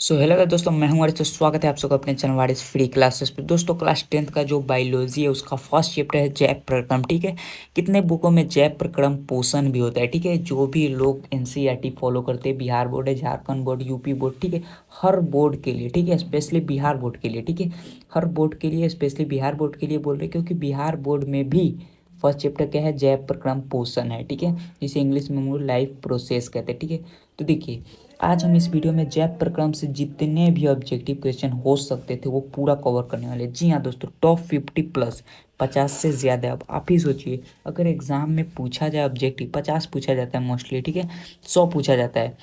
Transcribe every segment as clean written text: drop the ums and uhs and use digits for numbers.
So hello guys दोस्तों, मैं हूं वारिस। तो स्वागत है आप सबका अपने चैनल वारिस फ्री क्लासेस पे। दोस्तों क्लास 10th का जो बायोलॉजी है उसका फर्स्ट चैप्टर है जैव प्रक्रम। ठीक है, कितने बुकों में जैव प्रक्रम पोषण भी होता है। ठीक है, जो भी लोग एनसीईआरटी फॉलो करते हैं, बिहार बोर्ड है, झारखंड बोर्ड, यूपी बोर्ड, ठीक है, हर बोर्ड के लिए, ठीक है, स्पेशली बिहार बोर्ड के लिए, ठीक है, हर बोर्ड के लिए, स्पेशली बिहार बोर्ड के लिए बोल रहे हैं, क्योंकि बिहार बोर्ड में भी फर्स्ट चैप्टर क्या है, जैव प्रक्रम पोषण है। ठीक है, जिसे इंग्लिश में हम लोग लाइफ प्रोसेस कहते हैं। ठीक है, तो देखिए आज हम इस वीडियो में जैव प्रक्रम से जितने भी ऑब्जेक्टिव क्वेश्चन हो सकते थे वो पूरा कवर करने वाले। जी हाँ दोस्तों, टॉप 50 प्लस 50 से ज़्यादा। अब आप ही सोचिए, अगर एग्जाम में पूछा जाए ऑब्जेक्टिव, 50 पूछा जाता है मोस्टली, ठीक है, 100 पूछा जाता है,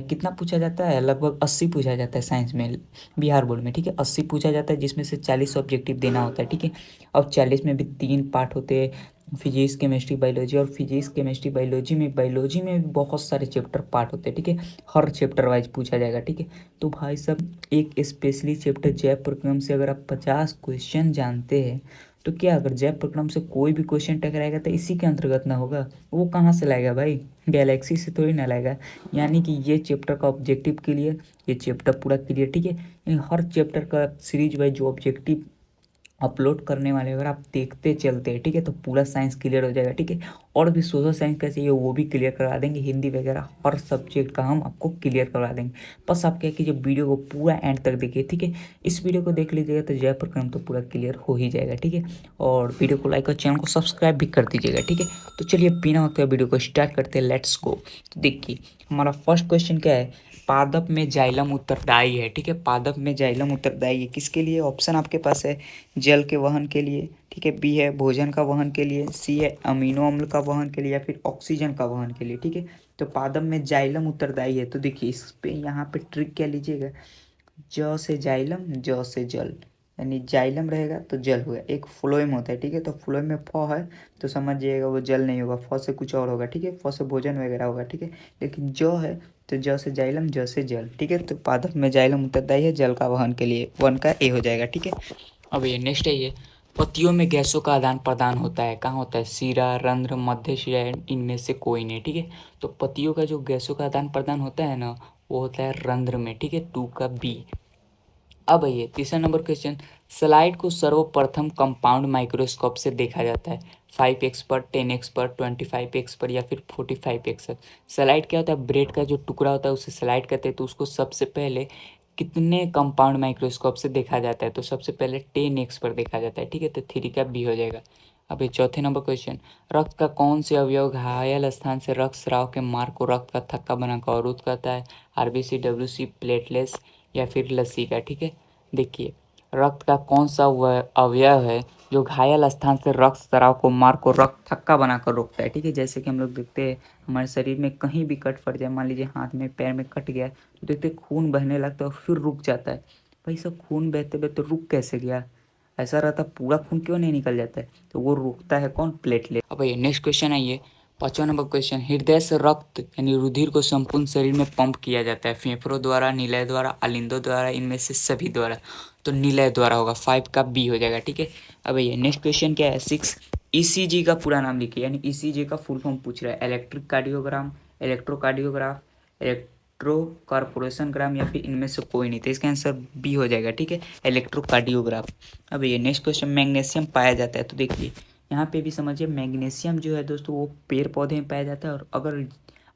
कितना पूछा जाता है, लगभग 80 पूछा जाता है साइंस में, बिहार बोर्ड में, ठीक है, 80 पूछा जाता है, जिसमें से 40 ऑब्जेक्टिव देना होता है। ठीक है, और 40 में भी 3 पार्ट होते हैं, फिजिक्स केमिस्ट्री बायोलॉजी। और फिजिक्स केमिस्ट्री बायोलॉजी में भी बहुत सारे चैप्टर पार्ट होते हैं। ठीक है, हर चैप्टर वाइज पूछा जाएगा। ठीक है, तो भाई साहब एक स्पेशली चैप्टर जैव प्रक्रम से अगर आप 50 क्वेश्चन जानते हैं, तो क्या अगर जैव प्रक्रम से कोई भी क्वेश्चन टकराएगा तो इसी के अंतर्गत ना होगा, वो कहाँ से लाएगा भाई, गैलेक्सी से थोड़ी ना लाएगा। यानी कि ये चैप्टर का ऑब्जेक्टिव क्लियर, ये चैप्टर पूरा क्लियर। ठीक है, यानी हर चैप्टर का सीरीज वाइज जो ऑब्जेक्टिव अपलोड करने वाले अगर आप देखते चलते हैं, ठीक है, तो पूरा साइंस क्लियर हो जाएगा। ठीक है, और भी सोशल साइंस का चाहिए वो भी क्लियर करवा देंगे, हिंदी वगैरह हर सब्जेक्ट का हम आपको क्लियर करवा देंगे। बस आप क्या कीजिए, वीडियो को पूरा एंड तक देखिए। ठीक है, इस वीडियो को देख लीजिएगा तो जय प्रक्रम तो पूरा क्लियर हो ही जाएगा। ठीक है, और वीडियो को लाइक और चैनल को सब्सक्राइब भी कर दीजिएगा। ठीक है, तो चलिए बिना वक्त वीडियो को स्टार्ट करते हैं, लेट्स गो। तो देखिए हमारा फर्स्ट क्वेश्चन क्या है, पादप में जाइलम उत्तरदायी है। ठीक है, पादप में जाइलम उत्तरदायी है किसके लिए? ऑप्शन आपके पास है जल के वहन के लिए, ठीक है, बी है भोजन का वहन के लिए, सी है अमीनो अम्ल का वहन के लिए, या फिर ऑक्सीजन का वहन के लिए। ठीक है, तो पादप में जाइलम उत्तरदायी है। तो देखिए इस पे यहाँ पे ट्रिक क्या लीजिएगा, ज से जाइलम, ज से जल, यानी जाइलम रहेगा तो जल होगा। एक फ्लोएम होता है, ठीक है, तो फ्लोएम में फ है तो समझ जाइएगा वो जल नहीं होगा, फ से कुछ और होगा। ठीक है, फ से भोजन वगैरह होगा। ठीक है, लेकिन ज है तो ज से जाइलम, ज से जल। ठीक है, तो पादप में जाइलम उत्तरदायी है जल का वहन के लिए, वन का ए हो जाएगा। ठीक है, अब ये नेक्स्ट है, ये पत्तियों में गैसों का आदान प्रदान होता है, कहाँ होता है, सीरा, रंध्र, मध्य शिरा, इनमें से कोई नहीं। ठीक है, तो पत्तियों का जो गैसों का आदान प्रदान होता है ना, वो होता है रंध्र में। ठीक है, 2 का बी। अब आइए तीसरा नंबर क्वेश्चन, स्लाइड को सर्वप्रथम कंपाउंड माइक्रोस्कोप से देखा जाता है, 5x पर, 10x पर, 25x पर, या फिर 45x पर। स्लाइड क्या होता है, ब्रेड का जो टुकड़ा होता है उसे स्लाइड कहते हैं। तो उसको सबसे पहले कितने कंपाउंड माइक्रोस्कोप से देखा जाता है, तो सबसे पहले 10x पर देखा जाता है। ठीक है, तो 3 का बी हो जाएगा। अब ये चौथे नंबर क्वेश्चन, रक्त का कौन से अवयव घायल स्थान से रक्त स्राव के मार्ग को रक्त का थक्का बनाकर अवरुद्ध करता है, आरबीसी, डब्ल्यूसी, प्लेटलेट्स, या फिर लस्सी का। ठीक है, देखिए रक्त का कौन सा वह अवयव है जो घायल स्थान से रक्त स्राव को मार्ग को रक्त थक्का बनाकर रोकता है। ठीक है, जैसे कि हम लोग देखते हैं हमारे शरीर में कहीं भी कट फट जाए, मान लीजिए हाथ में पैर में कट गया, तो देखते हैं खून बहने लगता है और फिर रुक जाता है। भाई सब खून बहते बहते रुक कैसे गया, ऐसा रहता पूरा खून क्यों नहीं निकल जाता है, तो वो रोकता है कौन, प्लेटलेट। अब ये नेक्स्ट क्वेश्चन आइए, 5वां नंबर क्वेश्चन, हृदय से रक्त यानी रुधिर को संपूर्ण शरीर में पंप किया जाता है, फेफड़ों द्वारा, निलय द्वारा, अलिंदों द्वारा, इनमें से सभी द्वारा। तो निलय द्वारा होगा, 5 का बी हो जाएगा। ठीक है, अब ये नेक्स्ट क्वेश्चन क्या है, 6, ईसीजी का पूरा नाम लिखिए, यानी ईसीजी का फुल फॉर्म पूछ रहा है, electric cardiogram, electrocardiograph, electro corporation gram, या फिर इनमें से कोई नहीं। तो इसका आंसर बी हो जाएगा। ठीक है, इलेक्ट्रोकार्डियोग्राफ। अब ये नेक्स्ट क्वेश्चन, मैग्नीशियम पाया जाता है। तो देखिए यहाँ पे भी समझिए, मैग्नीशियम जो है दोस्तों वो पेड़ पौधे में पाया जाता है, और अगर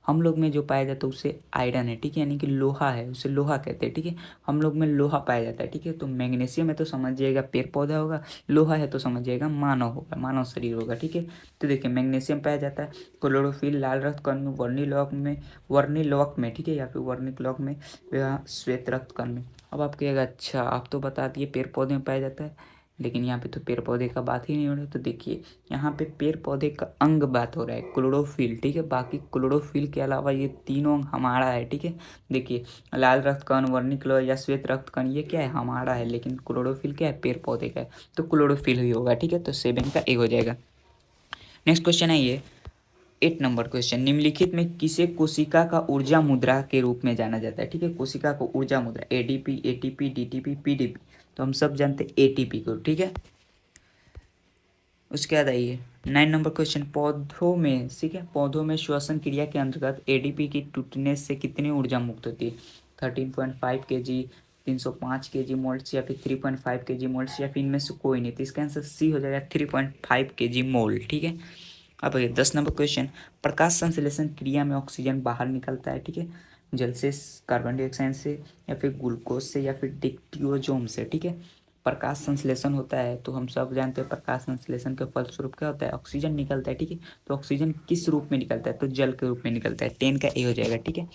हम लोग में जो पाया जाता है उससे आयरन है। ठीक है, यानी कि लोहा है, उसे लोहा कहते हैं। ठीक है, हम लोग में लोहा पाया जाता है। ठीक है, तो मैग्नीशियम है तो समझिएगा पेड़ पौधा होगा, लोहा है तो समझिएगा मानव होगा, मानव शरीर होगा। ठीक है, तो देखिए मैग्नीशियम पाया जाता है क्लोरोफिल, लाल रक्त कण में, वर्णिलोक में, ठीक है, या फिर वर्णिक में, या श्वेत रक्त कण में। अब आप कहिएगा अच्छा आप तो बता दिए पेड़ पौधे में पाया जाता है, लेकिन यहाँ पे तो पेड़ पौधे का बात ही नहीं हो रहा है। तो देखिए यहाँ पे पेड़ पौधे का अंग बात हो रहा है, क्लोरोफिल। ठीक है, बाकी क्लोरोफिल के अलावा ये तीनों अंग हमारा है। ठीक है, देखिए लाल रक्त कण, वर्णिक्लोर या श्वेत रक्त कण ये क्या है, हमारा है, लेकिन क्लोरोफिल क्या है, पेड़ पौधे का है, तो क्लोरोफिल ही होगा। ठीक है, तो 7 का ए हो जाएगा। नेक्स्ट क्वेश्चन है ये 8 नंबर क्वेश्चन, निम्नलिखित में किसे कोशिका का ऊर्जा मुद्रा के रूप में जाना जाता है। ठीक है, कोशिका को ऊर्जा मुद्रा, एडीपी, एटीपी, डीटीपी, पीडीपी। तो हम सब जानते हैं एटीपी को। ठीक है, उसके बाद आइए 9 नंबर क्वेश्चन, पौधों में, ठीक है, पौधों में श्वसन क्रिया के अंतर्गत एडीपी की टूटने से कितनी ऊर्जा मुक्त होती है। 13.5 kg, 305 kg मोल्स या फिर 3.5 kg मोल्स या फिर इनमें से कोई नहीं। तो इसका आंसर सी हो जाएगा 3.5 kg मोल। ठीक है। अब ये 10 नंबर क्वेश्चन, प्रकाश संश्लेषण क्रिया में ऑक्सीजन बाहर निकलता है। ठीक है, जल से, कार्बन डाइऑक्साइड से, या फिर ग्लूकोज से, या फिर डिक्टियोजोम से। ठीक है, प्रकाश संश्लेषण होता है तो हम सब जानते हैं प्रकाश संश्लेषण के फलस्वरूप क्या होता है, ऑक्सीजन निकलता है। ठीक है, तो ऑक्सीजन किस रूप में निकलता है, तो जल के रूप में निकलता है। 10 का ए हो जाएगा। ठीक है,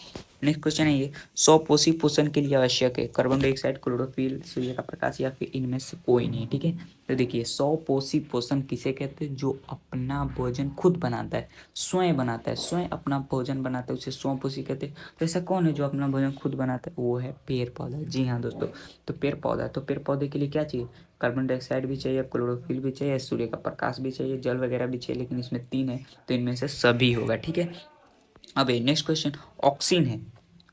नेक्स्ट क्वेश्चन है ये, स्वपोषी पोषण के लिए आवश्यक है कार्बन डाइऑक्साइड, क्लोरोफिल, सूर्य का प्रकाश, या फिर इनमें से कोई नहीं। ठीक है, तो देखिए स्वपोषी पोषण किसे कहते हैं, जो अपना भोजन खुद बनाता है, स्वयं बनाता है, स्वयं अपना भोजन बनाता है, उसे स्वपोषी कहते हैं। तो ऐसा कौन है जो अपना भोजन खुद बनाता है, वो है पेड़ पौधा। जी हाँ दोस्तों, तो पेड़ पौधा, तो पेड़ पौधे के लिए क्या चाहिए, कार्बन डाइऑक्साइड भी चाहिए, क्लोरोफिल भी चाहिए, सूर्य का प्रकाश भी चाहिए, जल वगैरह भी चाहिए, लेकिन इसमें 3 है तो इनमें से सभी होगा। ठीक है, अब नेक्स्ट क्वेश्चन, ऑक्सीन है,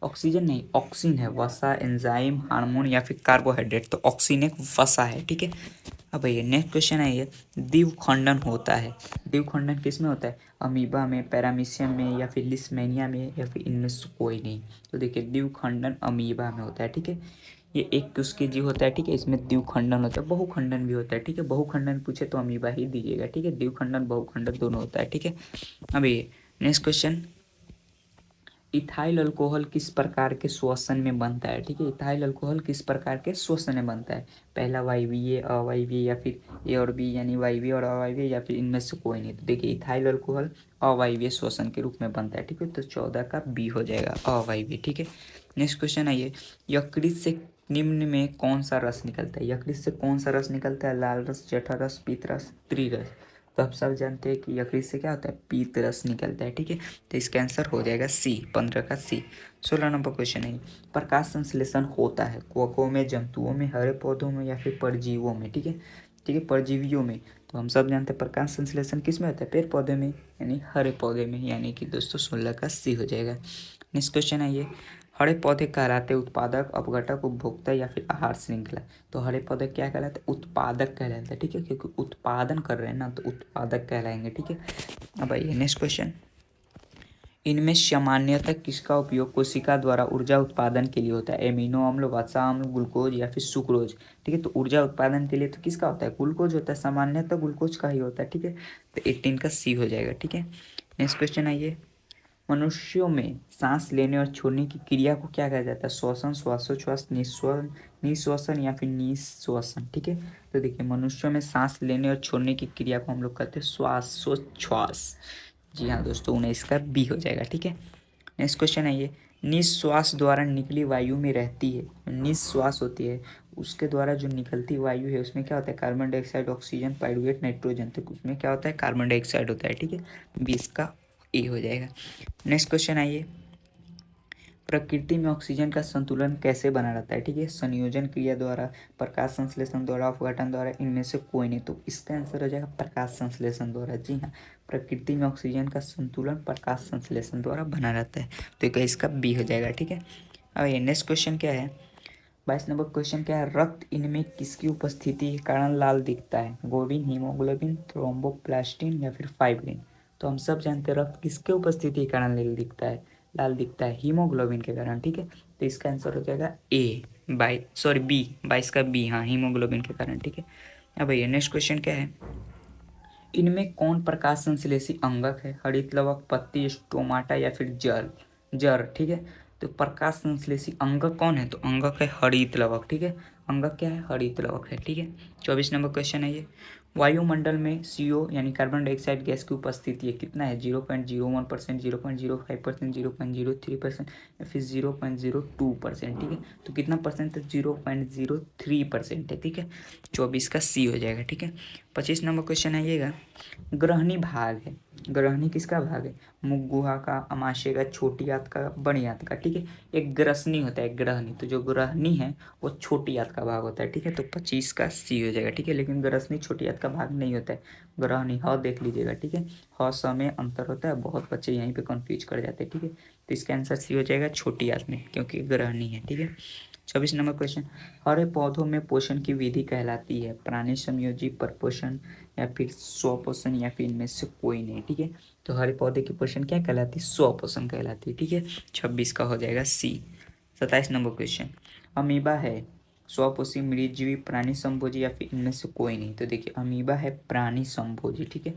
ऑक्सीजन नहीं, ऑक्सीन है, वसा, एंजाइम, हार्मोन या फिर कार्बोहाइड्रेट। तो ऑक्सीन एक वसा है। ठीक है, अब ये नेक्स्ट क्वेश्चन है ये, द्विखंडन होता है, द्विखंडन किस में होता है, अमीबा में, पैरामीशियम में, या फिर लिस्मेनिया में, या फिर इनमें से कोई नहीं। तो देखिए द्विखंडन अमीबा में होता है। ठीक है, ये एक उसके जीव होता है। ठीक है, इसमें द्विखंडन होता है, बहुखंडन भी होता है। ठीक है, बहुखंडन पूछे तो अमीबा ही दीजिएगा। ठीक है, द्विखंडन बहुखंडन दोनों होता है। ठीक है, अब ये नेक्स्ट क्वेश्चन, इथाइल अल्कोहल किस प्रकार के श्वसन में बनता है। ठीक है, इथाइल अल्कोहल किस प्रकार के श्वसन में बनता है, पहला वायवीय, अवायवीय, या फिर ए और बी, यानी वायवीय और अवायवीय, या फिर इनमें से कोई नहीं। तो देखिए इथाइल अल्कोहल अवायवीय श्वसन के रूप में बनता है। ठीक है, तो 14 का बी हो जाएगा, अवायवीय। ठीक है, नेक्स्ट क्वेश्चन आइए, यकृत से निम्न में कौन सा रस निकलता है, यकृत से कौन सा रस निकलता है, लाल रस, जठर रस, पीत रस, त्रिरस। तो आप सब जानते हैं कि यकृत से क्या होता है, पीत रस निकलता है। ठीक है, तो इसका आंसर हो जाएगा सी, 15 का सी। 16 नंबर क्वेश्चन है, प्रकाश संश्लेषण होता है कवकों में, जंतुओं में, हरे पौधों में, या फिर परजीवियों में। ठीक है, ठीक है, परजीवियों में। तो हम सब जानते हैं प्रकाश संश्लेषण किस में होता है, पेड़ पौधे में, यानी हरे पौधे में, यानी कि दोस्तों 16 का सी हो जाएगा। नेक्स्ट क्वेश्चन है ये, हरे पौधे कहलाते उत्पादक, अपघटक, उपभोक्ता, या फिर आहार श्रृंखला। तो हरे पौधे क्या कहलाते हैं, उत्पादक कहलाते हैं। ठीक है, क्योंकि उत्पादन कर रहे हैं ना, तो उत्पादक कहलाएंगे। ठीक है, अब आइए नेक्स्ट क्वेश्चन, इनमें सामान्यतः किसका उपयोग कोशिका द्वारा ऊर्जा उत्पादन के लिए होता है, एमिनो अम्ल, वसा अम्ल, ग्लूकोज, या फिर सुक्रोज। ठीक है, तो ऊर्जा उत्पादन के लिए तो किसका होता है, ग्लूकोज होता है, सामान्यतः ग्लूकोज का ही होता है। ठीक है, तो 18 का सी हो जाएगा। ठीक है, नेक्स्ट क्वेश्चन आइए, मनुष्यों में सांस लेने और छोड़ने की क्रिया को क्या कहा जाता है, श्वसन, श्वासोच्छ्वास, निश्वसन, या फिर निश्वसन। ठीक है, तो देखिए मनुष्यों में सांस लेने और छोड़ने की क्रिया को हम लोग कहते हैं श्वासोच्छ्वास। जी हाँ दोस्तों, 19 का बी हो जाएगा। ठीक है, नेक्स्ट क्वेश्चन है ये, निश्वास द्वारा निकली वायु में रहती है, निश्वास होती है उसके द्वारा जो निकलती वायु है उसमें क्या होता है, carbon dioxide, oxygen, pyruvate, nitrogen. तो उसमें क्या होता है, कार्बन डाइऑक्साइड होता है। ठीक है, 20 का ए हो जाएगा। नेक्स्ट क्वेश्चन आइए, प्रकृति में ऑक्सीजन का संतुलन कैसे बना रहता है। ठीक है, संयोजन क्रिया द्वारा, प्रकाश संश्लेषण द्वारा, अपघटन द्वारा, इनमें से कोई नहीं। तो इसका आंसर हो जाएगा प्रकाश संश्लेषण द्वारा। जी हाँ, प्रकृति में ऑक्सीजन का संतुलन प्रकाश संश्लेषण द्वारा बना रहता है। तो इसका बी हो जाएगा। ठीक है, अब ये नेक्स्ट क्वेश्चन क्या है, 22 नंबर क्वेश्चन क्या है, रक्त इनमें किसकी उपस्थिति के कारण लाल दिखता है, ग्लोबिन, हीमोग्लोबिन, थ्रोम्बोप्लास्टिन, या फिर फाइब्रिन। तो हम सब जानते हैं रक्त किसके उपस्थिति के कारण लाल दिखता है, हीमोग्लोबिन के कारण। ठीक है, तो इसका आंसर हो जाएगा ए, बी, 22 का बी, हाँ हीमोग्लोबिन के कारण। ठीक है, अब भैया नेक्स्ट क्वेश्चन क्या है, इनमें कौन प्रकाश संश्लेषी अंगक है, हरित लवक, पत्ती, स्टोमाटा, या फिर जर। ठीक है, तो प्रकाश संश्लेषी अंगक कौन है, तो अंगक है हरित लवक। ठीक है, अंगक क्या है, हरित लवक है। ठीक है, 24 नंबर क्वेश्चन है ये, वायुमंडल में CO यानी कार्बन डाइऑक्साइड गैस की उपस्थिति है, कितना है, 0.01%, 0.05%, 0.03%, या फिर 0.02%। ठीक है, तो कितना परसेंट है, 0.03% है। ठीक है, 24 का सी हो जाएगा। ठीक है, 25 नंबर क्वेश्चन आइएगा, ग्रहणी भाग है, ग्रहणी किसका भाग है, मुख गुहा का, अमाशय का, छोटी आंत का, बड़ी आंत का। ठीक है, एक ग्रसनी होता है ग्रहणी, तो जो ग्रहणी है वो छोटी आंत का भाग होता है। ठीक है, तो 25 का सी हो जाएगा। ठीक है, लेकिन ग्रसनी छोटी आंत का भाग नहीं होता है, ग्रहणी ह देख लीजिएगा। ठीक है, ह स में अंतर होता है, बहुत बच्चे यहीं पे कंफ्यूज कर जाते हैं। ठीक है, तो इसका आंसर सी हो जाएगा, छोटी आंत में, क्योंकि ग्रहणी है। ठीक है, 26 नंबर क्वेश्चन, हरे पौधों में पोषण की विधि कहलाती है प्राणी संयोजी, परपोषण, या फिर स्वपोषण, या फिर इनमें से कोई नहीं। ठीक है, तो हरे पौधे की पोषण क्या कहलाती है, स्वपोषण कहलाती है। ठीक है, 26 का हो जाएगा सी। 27 नंबर क्वेश्चन, अमीबा है स्वपोषी मृतजीवी प्राणी संभोजी या फिर इनमें से कोई नहीं। तो देखिए अमीबा है प्राणी संभोजी, ठीक है।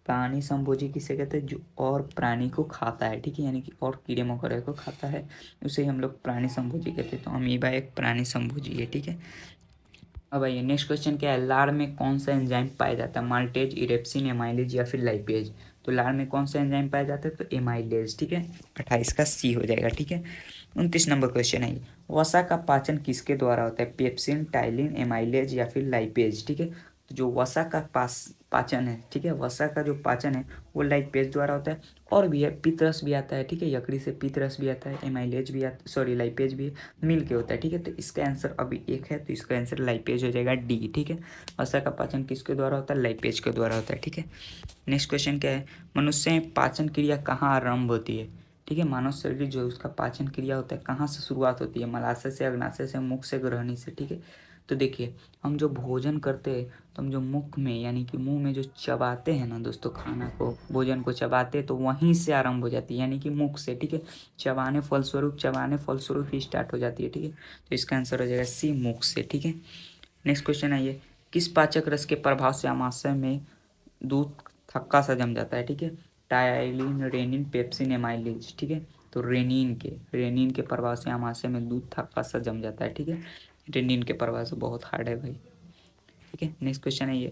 प्राणी संभोजी किसे कहते हैं, जो और प्राणी को खाता है, ठीक है, यानी कि और कीड़े मकोड़े को खाता है, उसे हम लोग प्राणी संभोजी कहते हैं। तो अमीबा एक प्राणी संभोजी है, ठीक है। अब आइए नेक्स्ट क्वेश्चन क्या है, लार में कौन सा एंजाइम पाया जाता है, माल्टेज, इरेप्सिन, एमाइलेज या फिर लाइपेज। तो लार में कौन सा एंजाइम पाया जाता है, तो एमाइलेज, ठीक है। 28 का सी हो जाएगा, ठीक है। 29 नंबर क्वेश्चन है, वसा का पाचन किसके द्वारा होता है, पेप्सिन, टाइलिन, एमाइलेज या फिर लाइपेज, ठीक है। तो जो वसा का पाचन है, ठीक है, वसा का जो पाचन है वो लाइपेज द्वारा होता है। और भी है, पितरस भी आता है, ठीक है, यकड़ी से पितरस भी आता है, एमाइलेज भी आता, सॉरी लाइपेज भी मिल के होता है, ठीक है। तो इसका आंसर अभी एक है, तो इसका आंसर लाइपेज हो जाएगा डी, ठीक है। वसा का पाचन किसके द्वारा होता है, लाइपेज के द्वारा होता है, ठीक है। नेक्स्ट क्वेश्चन क्या है, मनुष्य में पाचन क्रिया कहाँ आरंभ होती है, ठीक है। मानव शरीर जो उसका पाचन क्रिया होता है कहाँ से शुरुआत होती है, मलाशय से, अग्नाशय से, मुख से, ग्रहणी से, ठीक है। तो देखिए हम जो भोजन करते हैं तो हम जो मुख में यानी कि मुंह में जो चबाते हैं ना दोस्तों, खाना को, भोजन को चबाते हैं तो वहीं से आरंभ हो जाती है, यानी कि मुख से, ठीक है। चबाने फलस्वरूप ही स्टार्ट हो जाती है, ठीक है। तो इसका आंसर हो जाएगा सी, मुख से, ठीक है। नेक्स्ट क्वेश्चन आइए, किस पाचक रस के प्रभाव से आमाशय में दूध थक्का सा जम जाता है, ठीक है। टाइलिन, रेनिन, पेप्सिन, एमाइलेज, ठीक है। तो रेनिन के प्रभाव से आमाशय में दूध थक्का सा जम जाता है, ठीक है। रेनिन के प्रभाव से बहुत हार्ड है भाई, ठीक है। नेक्स्ट क्वेश्चन है ये,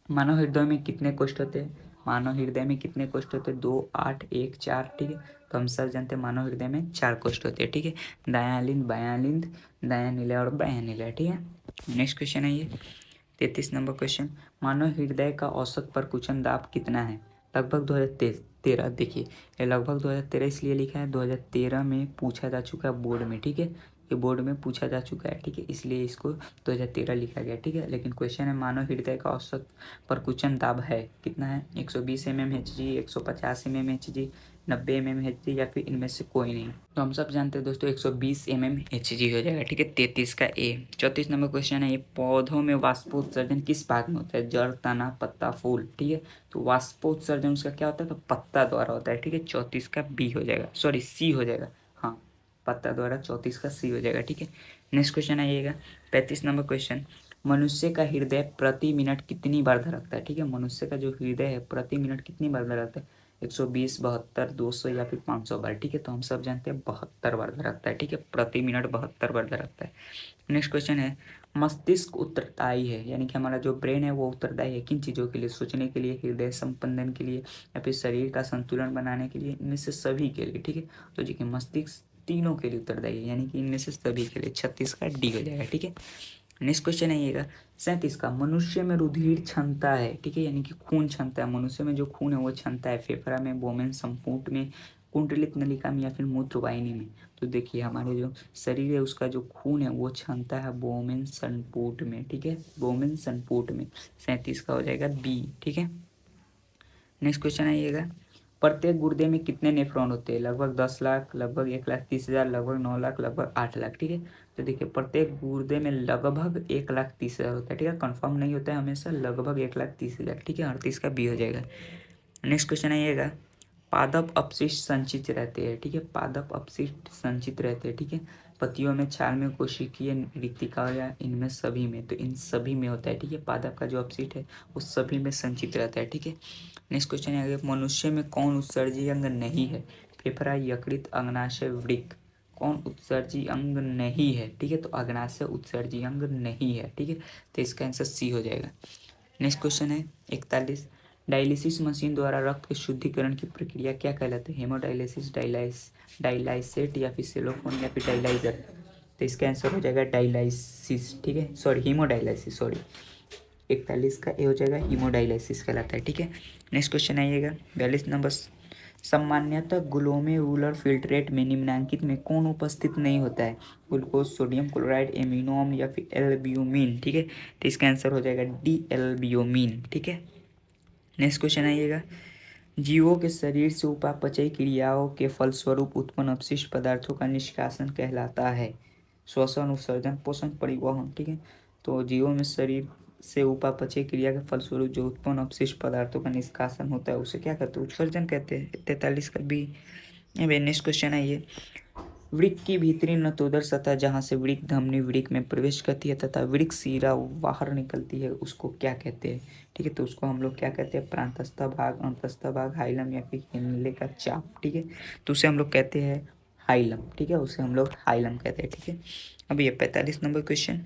मानव हृदय में कितने कोष्ठ होते हैं, मानव हृदय में कितने कोष्ठ होते हैं, 2, 8, 1, 4, ठीक है। तो हम सब जानते हैं मानव हृदय में 4 कोष्ठ होते हैं, ठीक है। दयालिंद, बयालिंद, दयानिलय और बयानिलय, ठीक है। नेक्स्ट क्वेश्चन है ये 33 नंबर क्वेश्चन, मानव हृदय का औसत परकुचन दाब कितना है, लगभग 2013। देखिए ये लगभग 2013 इसलिए लिखा है, 2013 में पूछा जा चुका है बोर्ड में, ठीक है। ये बोर्ड में पूछा जा चुका है, ठीक है, इसलिए इसको 2013 लिखा गया, ठीक है। लेकिन क्वेश्चन है मानव हृदय का औसत परकुचन दाब है कितना है, 120 mm/Hg, 150 mm/Hg, 90 mm/Hg या फिर इनमें से कोई नहीं। तो हम सब जानते हैं दोस्तों 120 mm/Hg हो जाएगा, ठीक है। 33 का ए। 34 नंबर क्वेश्चन है, ये पौधों में वाष्पोत्सर्जन किस भाग में होता है, जड़, तना, पत्ता, फूल, ठीक है। तो वाष्पोत्सर्जन उसका क्या होता है, तो पत्ता द्वारा होता है, ठीक है। 34 का बी हो जाएगा, सॉरी सी हो जाएगा, हाँ पत्ता द्वारा, 34 का सी हो जाएगा, ठीक है। नेक्स्ट क्वेश्चन आइएगा 35 नंबर क्वेश्चन, मनुष्य का हृदय प्रति मिनट कितनी बार धड़कता है, ठीक है। मनुष्य का जो हृदय है प्रति मिनट कितनी बार धड़कता है, 120, 72, 200 या फिर 500 बार, ठीक है। तो हम सब जानते हैं 72 बार धड़कता है, ठीक है, प्रति मिनट 72 बार धड़कता है। नेक्स्ट क्वेश्चन है, मस्तिष्क उत्तरदायी है, यानी कि हमारा जो ब्रेन है वो उत्तरदायी है किन चीज़ों के लिए, सोचने के लिए, हृदय संपंदन के लिए या फिर शरीर का संतुलन बनाने के लिए, इनमें से सभी के लिए, ठीक है। तो देखिए मस्तिष्क तीनों के लिए उत्तरदायी है, यानी कि इनमें से सभी के लिए, 36 का डी हो जाएगा, ठीक है। नेक्स्ट क्वेश्चन आइएगा 37 का, मनुष्य में रुधिर क्षमता है, ठीक है, यानी कि खून क्षमता है, मनुष्य में जो खून है वो क्षमता है, फेफड़ा में, बोमेन, संपुट में, कुंडलित नलिका में या फिर मूत्रवाहिनी में। तो देखिए हमारे जो शरीर है उसका जो खून है वो क्षमता है बोमेन संपुट में, ठीक है, बोमेन संपुट में। 37 का हो जाएगा बी, ठीक है। नेक्स्ट क्वेश्चन आइएगा, प्रत्येक गुर्दे में कितने नेफ्रॉन होते हैं, लगभग 10 लाख, लगभग 1,30,000, लगभग 9 लाख, लगभग 8 लाख, ठीक है। तो देखिए प्रत्येक गुर्दे में लगभग 1,30,000 होता है, ठीक है, कंफर्म नहीं होता है हमेशा, लगभग 1,30,000, ठीक है। 38 का बी हो जाएगा। नेक्स्ट क्वेश्चन आइएगा, पादप अपशिष्ट संचित रहते हैं, ठीक है, पादप अपशिष्ट संचित रहते हैं, ठीक है। पत्तियों में, छाल में, कोशिकीय रिक्तिका या इनमें सभी में, तो इन सभी में होता है, ठीक है। पादप का जो अपशिष्ट है वो सभी में संचित रहता है, ठीक है। नेक्स्ट क्वेश्चन है, आगे मनुष्य में कौन उत्सर्जी अंग नहीं है, फेफड़ा, यकृत, अग्नाशय, वृक्क, कौन उत्सर्जी अंग नहीं है, ठीक है। तो अग्नाशय उत्सर्जी अंग नहीं है, ठीक है। तो इसका आंसर सी हो जाएगा। नेक्स्ट क्वेश्चन है 41, डायलिसिस मशीन द्वारा रक्त के शुद्धिकरण की प्रक्रिया क्या कहलाती है, हेमोडायलिसिस, डायलाइसेट या फिर सेलोफोन या फिर डायलाइजर। तो इसका आंसर हो जाएगा डायलाइसिस, ठीक है, सॉरी हीमोडायलिसिस, सॉरी 41 का ए हो जाएगा, हीमोडायलिसिस कहलाता है, ठीक है। नेक्स्ट क्वेश्चन आइएगा 42 नंबर, सामान्यतः ग्लोमेरुलर फिल्ट्रेट में निम्नलिखित में कौन उपस्थित नहीं होता है, ग्लूकोज, सोडियम क्लोराइड, एमिनो अम्ल या फिर एल्ब्यूमिन, ठीक है। तो इसका आंसर हो जाएगा डी, एल्ब्यूमिन, ठीक है। नेक्स्ट क्वेश्चन आइएगा, जीवों के शरीर से उपापचयी क्रियाओं के फलस्वरूप उत्पन्न अपशिष्ट पदार्थों का निष्कासन कहलाता है, श्वसन, उत्सर्जन, पोषण, परिवहन, ठीक है। तो जीवों में शरीर से उपापचय क्रिया के फलस्वरूप जो उत्पन्न अपशिष्ट पदार्थों का निष्कासन होता है उसे क्या कहते हैं, उत्सर्जन कहते हैं। 43 का बी। नेक्स्ट क्वेश्चन है ये, वृक्क की भीतरी नतोदर सतह जहाँ से वृक्क धमनी वृक्क में प्रवेश करती है तथा वृक्क शिरा बाहर निकलती है उसको क्या कहते हैं? ठीक है, तो उसको हम लोग क्या कहते हैं? प्रांतस्थ भाग, अंतस्थ भाग, हाइलम या फिर इनले का चाप। ठीक है, तो उसे हम लोग कहते हैं हाइलम। ठीक है, उसे हम लोग हाइलम कहते हैं। ठीक है, अब ये 45 नंबर क्वेश्चन,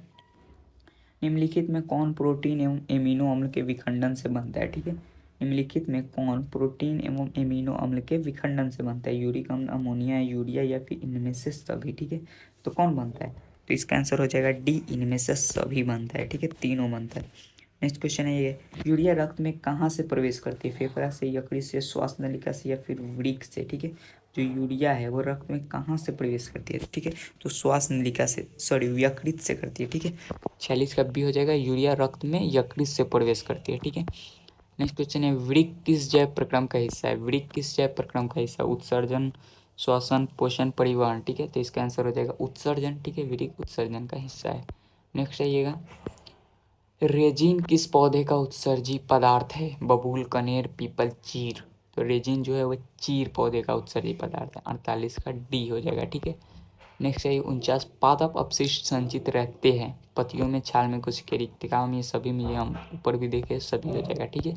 निम्नलिखित में कौन प्रोटीन एवं एमिनो अम्ल के विखंडन से बनता है? ठीक है, निम्नलिखित में कौन प्रोटीन एवं एमिनो अम्ल के विखंडन से बनता है? यूरिक अम्ल, अमोनिया, यूरिया या फिर इनमें से सभी? ठीक है, तो कौन बनता है? तो इसका आंसर हो जाएगा डी, इनमें से सभी बनता है। ठीक है, तीनों बनता है। नेक्स्ट क्वेश्चन है ये, यूरिया रक्त में कहाँ से प्रवेश करती है? फेफड़ा से, यकृत से, श्वास नलिका से या फिर वृक्क से? ठीक है, जो यूरिया है वो रक्त में कहाँ से प्रवेश करती है? ठीक है, तो श्वास नलिका से, सॉरी यकृत से करती है। ठीक है, 46 का बी हो जाएगा, यूरिया रक्त में यकृत से प्रवेश करती है। ठीक है, नेक्स्ट क्वेश्चन है, वृक्क किस जैव प्रक्रम का हिस्सा है? वृक्क किस जैव प्रक्रम का हिस्सा? उत्सर्जन, श्वसन, पोषण, परिवहन। ठीक है, तो इसका आंसर हो जाएगा उत्सर्जन। ठीक है, वृक्क उत्सर्जन का हिस्सा है। नेक्स्ट आइएगा, रेजिन किस पौधे का उत्सर्जी पदार्थ है? बबूल, कनेर, पीपल, चीर। तो रेजिन जो है वो चीर पौधे का उत्सर्जी पदार्थ है। 48 का डी हो जाएगा। ठीक है, नेक्स्ट है 49, पादप अपशिष्ट संचित रहते हैं पत्तियों में, छाल में, कुछ के रिक्तिकाओं में, सभी में, हम ऊपर भी देखे सभी हो जाएगा। ठीक है,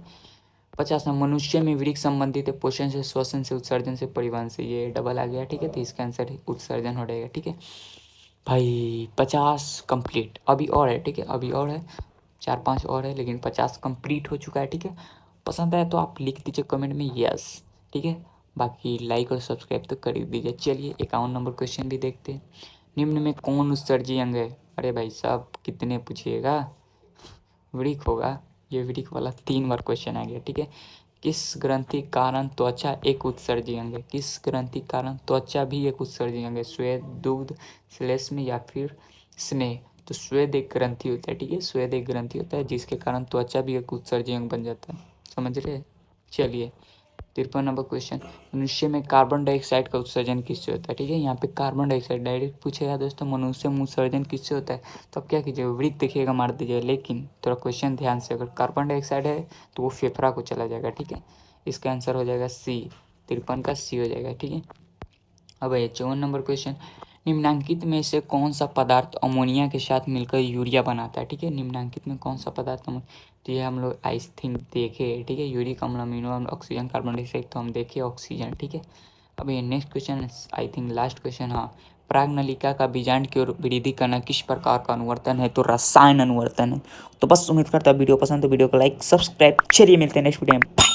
50, मनुष्य में वृक्क संबंधित है पोषण से, श्वसन से, उत्सर्जन से, परिवहन से। ये डबल आ गया। ठीक है, तो इसका आंसर उत्सर्जन हो जाएगा। ठीक है भाई, 50 कंप्लीट। अभी और है। ठीक है, अभी और है, 4-5 और है, लेकिन 50 कंप्लीट हो चुका है। ठीक है, पसंद आए तो आप लिख दीजिए कमेंट में यस। ठीक है, बाकी लाइक और सब्सक्राइब तो कर ही दीजिए। चलिए 51 नंबर क्वेश्चन भी देखते हैं, निम्न में कौन उत्सर्जी अंग है? अरे भाई साहब कितने पूछिएगा, वृक्क होगा। ये वृक्क वाला 3 बार क्वेश्चन आ गया। ठीक है, किस ग्रंथि कारण त्वचा एक उत्सर्जी अंग है? किस ग्रंथि कारण त्वचा भी एक उत्सर्जी अंग है? श्वेत, दुग्ध, श्लेष्म या फिर स्नेह? तो श्वेत एक ग्रंथि होता है। ठीक है, श्वेत एक ग्रंथि होता है जिसके कारण त्वचा भी एक उत्सर्जी अंग बन जाता है। समझ रहे? चलिए 53 नंबर क्वेश्चन, मनुष्य में कार्बन डाइऑक्साइड का उत्सर्जन किससे होता है? ठीक है, यहाँ पे कार्बन डाइऑक्साइड डायरेक्ट पूछेगा दोस्तों, मनुष्य में उत्सर्जन किससे होता है? तो आप क्या कीजिएगा, वृत्त देखिएगा, मार दीजिएगा, लेकिन थोड़ा क्वेश्चन ध्यान से, अगर कार्बन डाइऑक्साइड है तो वो फेफड़ा को चला जाएगा। ठीक है, इसका आंसर हो जाएगा सी, 53 का सी हो जाएगा। ठीक है, अब ये 54 नंबर क्वेश्चन, निम्नांकित में से कौन सा पदार्थ अमोनिया के साथ मिलकर यूरिया बनाता है? ठीक है, निम्नांकित में कौन सा पदार्थ तो ये हम लोग आई थिंक देखे। ठीक है, यूरिक अम्ल, अमीनो अम्ल, ऑक्सीजन, कार्बन डाइऑक्साइड, तो हम देखे ऑक्सीजन। ठीक है, अब ये next question I think last question. हाँ, प्राग्नलिका का बीजांड की ओर वृद्धि करना किस प्रकार का अनुवर्तन है? तो रसायन अनुवर्तन है। तो बस उम्मीद करता हूँ वीडियो पसंद, तो वीडियो को लाइक सब्सक्राइब, चलिए मिलते हैं नेक्स्ट वीडियो में।